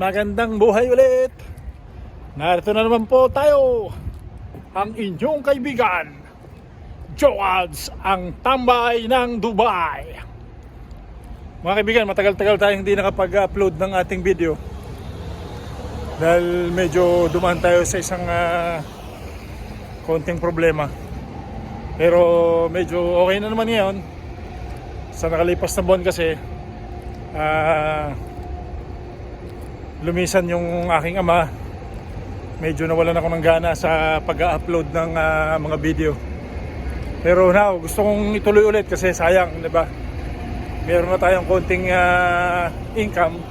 Magandang buhay ulit. Narito na naman po tayo, ang inyong kaibigan Joads, ang tambay ng Dubai. Mga kaibigan, matagal-tagal tayong hindi nakapag-upload ng ating video dahil medyo dumaan tayo sa isang konting problema. Pero medyo okay na naman ngayon. Sa nakalipas na buwan kasi lumisan yung aking ama. Medyo nawalan ako ng gana sa pag-upload ng mga video. Pero now, gusto kong ituloy ulit kasi sayang, di ba? Meron na tayong konting income.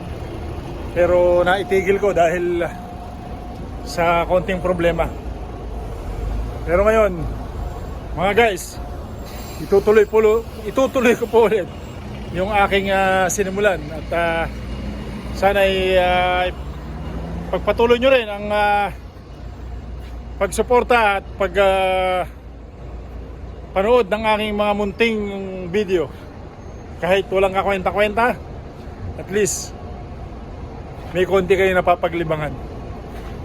Pero naitigil ko dahil sa konting problema. Pero ngayon, mga guys, itutuloy ko po ulit yung aking sinimulan. At sana ay pagpatuloy nyo rin ang pagsuporta at panood ng aking mga munting video. Kahit walang kakwenta-kwenta, at least may konti kayo napapaglibangan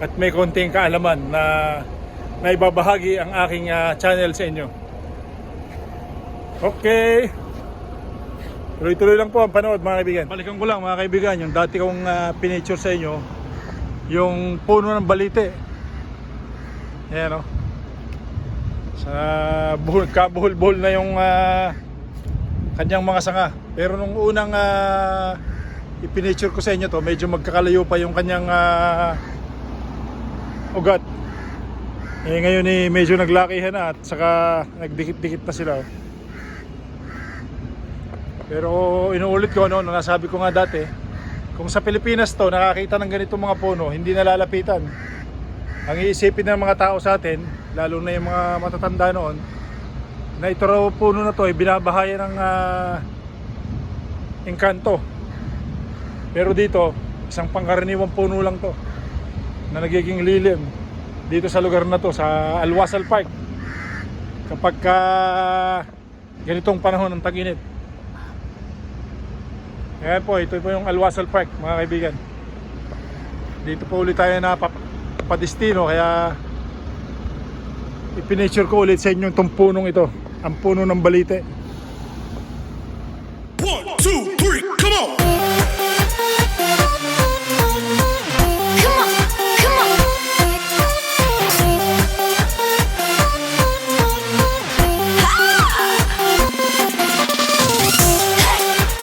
at may konting kaalaman na naibabahagi ang aking channel sa inyo. Okay, tuloy-tuloy lang po ang panood, mga kaibigan. Balikan ko lang, mga kaibigan, yung dati kong pinicture sa inyo, yung puno ng balite. Ayan, o. Sa kabuhol-buhol na yung kanyang mga sanga. Pero nung unang ipinicture ko sa inyo to, medyo magkakalayo pa yung kanyang ugat. Ngayon medyo naglakihan na at saka nagdikit-dikit na sila. Pero inuulit ko, nasabi ko nga dati, kung sa Pilipinas to nakakita ng ganitong mga puno, hindi nalalapitan. Ang iisipin ng mga tao sa atin, lalo na yung mga matatanda noon, na ito raw puno na to ay binabahayan ng engkanto. Pero dito, isang pangkaraniwang puno lang to na nagiging lilim dito sa lugar na to, sa Al-Wasal Park, kapag ganitong panahon ng tag-init. Ayan po, ito po yung Al-Wasal Park, mga kaibigan. Dito po ulit tayo na padestino, kaya ipinicture ko ulit sa inyo itong punong ito, ang puno ng balite.